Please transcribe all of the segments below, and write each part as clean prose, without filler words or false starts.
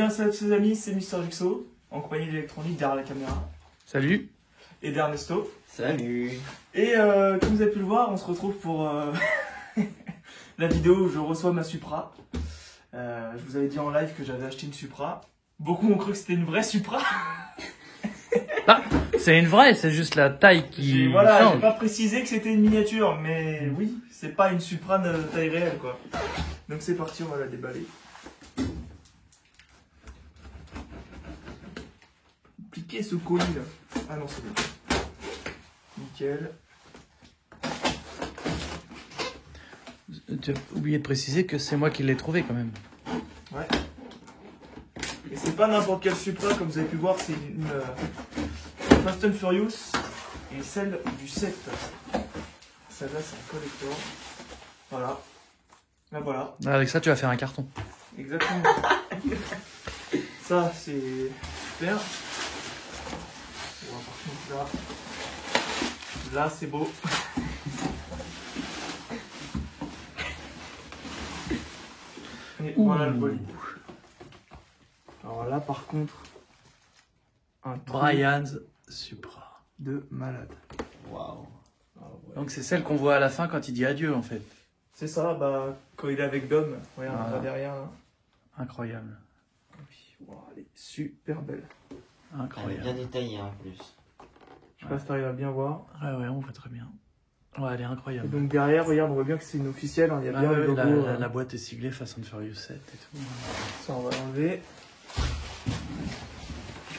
salut ses amis, c'est Mister Jigsaw, en compagnie d'électronique derrière la caméra. Salut. Et d'Ernesto. Salut. Et comme vous avez pu le voir, on se retrouve pour la vidéo où je reçois ma Supra. Je vous avais dit en live que j'avais acheté une Supra. Beaucoup ont cru que c'était une vraie Supra. Ah, c'est une vraie, c'est juste la taille qui Voilà, change. j'ai pas précisé que c'était une miniature, mais oui, c'est pas une Supra de taille réelle, quoi. Donc c'est parti, on va la déballer. Piquer ce colis là. Ah non, c'est bon. Nickel. Tu as oublié de préciser que c'est moi qui l'ai trouvé quand même. Ouais. Et c'est pas n'importe quelle Supra, comme vous avez pu voir, c'est une Fast and Furious et celle du 7. Celle-là, c'est un collector. Voilà. Là, voilà. Avec ça, tu vas faire un carton. Exactement. Ça, c'est super. Bon, par contre, là c'est beau. Et voilà le bolide. Alors là, par contre, un truc Brian's Supra. de malade. Waouh. Ah ouais. Donc c'est celle qu'on voit à la fin quand il dit adieu en fait. C'est ça, bah, quand il est avec Dom, regarde, Ah. là derrière. Là. Incroyable. Oui, wow, elle est super belle. Elle est Incroyable. bien détaillée en plus. Je sais pas si t'arrives à bien voir. Ouais, on voit très bien. Ouais, elle est Et incroyable. donc derrière, regarde, on voit bien que c'est une officielle, hein, il y a Ah bien le ouais, logo. la boîte est siglée Fast and Furious 7 et tout. Ça, on va l'enlever.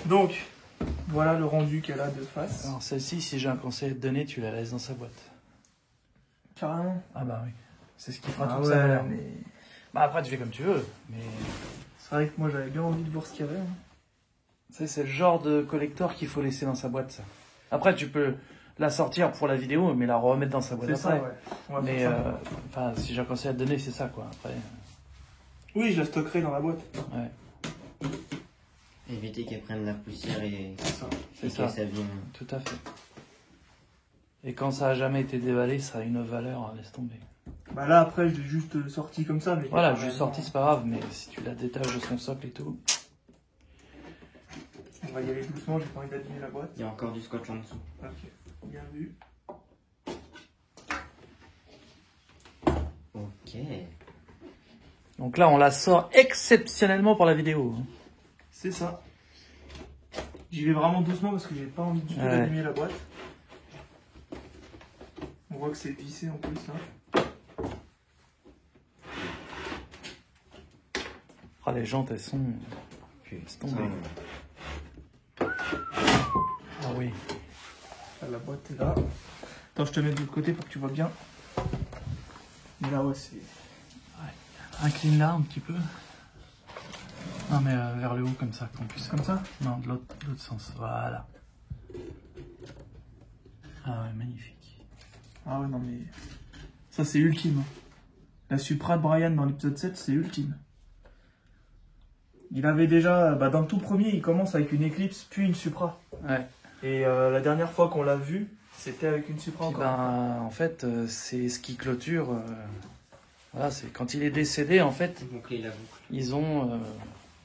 Donc, voilà le rendu qu'elle a de face. Alors celle-ci, si j'ai un conseil à te donner, tu la laisses dans sa boîte. Carrément. Ah bah oui. C'est ce qui fera Ah toute ouais, sa valeur. mais Bah après, tu fais comme tu veux, mais... c'est vrai que moi j'avais bien envie de voir ce qu'il y avait. Hein. Tu sais, c'est le genre de collector qu'il faut laisser dans sa boîte, ça. Après, tu peux la sortir pour la vidéo, mais la remettre dans sa boîte C'est ça, après. ouais. On va Mais, faire ça. enfin, si j'ai un conseil à te donner, c'est ça, quoi. Après, Oui, je la stockerai dans la boîte. ouais, Éviter qu'elle prenne la poussière et c'est et ça. qu'elle s'abîme. Tout à fait. Et quand ça a jamais été déballé, ça a une valeur, hein, laisse tomber. Bah là, après, je l'ai juste sorti comme ça. Mais Voilà, carrément, juste sorti, c'est pas grave, mais si tu la détaches de son socle et tout... On va y aller doucement, j'ai pas envie d'abîmer la boîte. Il y a encore du scotch en dessous. Ok, bien vu. Ok. Donc là, on la sort exceptionnellement pour la vidéo. hein. C'est ça. J'y vais vraiment doucement parce que j'ai pas envie du tout Ouais. d'abîmer la boîte. On voit que c'est vissé en plus là. Ah, les jantes, elles sont... Putain. tombé. Ah oui. Là, la boîte est là. Attends, je te mets de l'autre côté pour que tu vois bien. Mais là, ouais, c'est. Incline là un petit peu. Non mais vers le haut comme ça, qu'on puisse... Comme ça? Non, de l'autre sens. Voilà. Ah ouais, magnifique. Ah ouais, non, mais. Ça, c'est ultime. La Supra de Brian dans l'épisode 7, c'est ultime. Il avait déjà. Bah, dans le tout premier, il commence avec une Eclipse, puis une Supra. Ouais. Et la dernière fois qu'on l'a vu, c'était avec une Supra Puis encore. ben, en fait, c'est ce qui clôture. Voilà, c'est quand il est décédé, en fait, Boucler la boucle. ils ont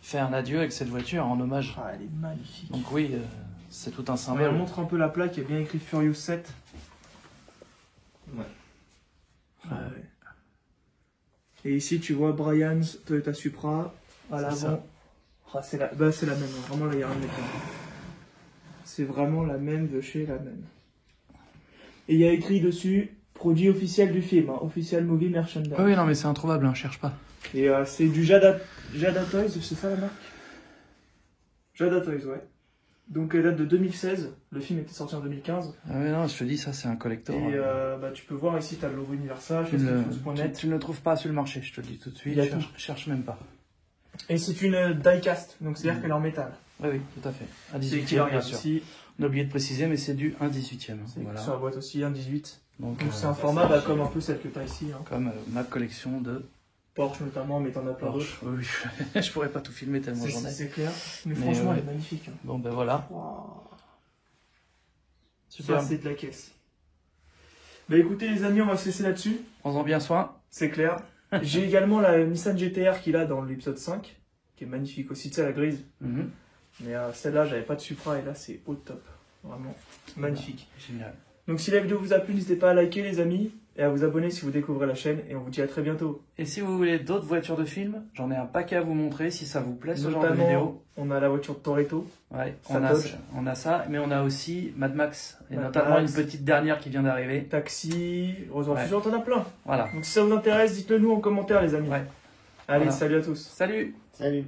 fait un adieu avec cette voiture en hommage. Ah, elle est magnifique. Donc oui, c'est tout un On symbole. montre un peu la plaque, il y a bien écrit Furious 7. Ouais. Ah ouais. Et ici, tu vois Brian's Toyota Supra à C'est l'avant. ça. Ah, c'est la même. hein. Vraiment, là, il n'y a rien de méchant. C'est vraiment la même de chez la même. Et il y a écrit dessus produit officiel du film, hein, official movie merchandise. Ah oui, non mais c'est introuvable, hein, cherche pas. Et c'est du Jada Toys, c'est ça la marque? Jada Toys, ouais. Donc elle date de 2016. Le film était sorti en 2015. Ah oui, non, je te dis, ça c'est un collector. Et hein. bah, tu peux voir ici, tu as le logo Universal, Tu ne fastfoodfoods.net. tu ne le trouves pas sur le marché, je te le dis tout de suite. Il y a Cherche même pas. Et c'est une die-cast, donc c'est-à-dire qu'elle est en métal. Oui, oui, tout à fait. Un C'est 18e, écrit, bien regarde sûr. ici. On a oublié de préciser, mais c'est du 1/18e. hein, C'est Voilà. sur la boîte aussi, un 18. Donc, Donc c'est un format bah, comme un peu celle que tu as ici. Hein. comme ma collection de Porsche notamment, mais t'en as plein d'autres. Porsche. Oui, oui. Je pourrais pas tout filmer tellement j'en ai. C'est clair. Mais Mais franchement, ouais. elle est magnifique. Hein. Bon, ben voilà. Wow. Super. Ça, c'est de la caisse. Bah écoutez les amis, on va se laisser là-dessus. Prends-en bien soin. C'est clair. J'ai également la Nissan GTR qu'il a dans l'épisode 5. qui est magnifique aussi, tu sais, la grise. Mhm. Mais celle-là, j'avais pas de Supra et là, c'est au top. Vraiment magnifique. Génial. Donc si la vidéo vous a plu, n'hésitez pas à liker les amis et à vous abonner si vous découvrez la chaîne et on vous dit à très bientôt. Et si vous voulez d'autres voitures de film, j'en ai un paquet à vous montrer si ça vous plaît ce genre de Notamment, vidéo. on a la voiture de Toretto. Ouais, Ça on a ça, mais on a aussi Mad Max, et Mad notamment Max. une petite dernière qui vient d'arriver. Taxi, Rose en Ouais. Fusion, t'en as plein. Voilà. Donc si ça vous intéresse, dites-le nous en commentaire les amis. Ouais. Allez, Voilà. salut à tous. Salut! Salut.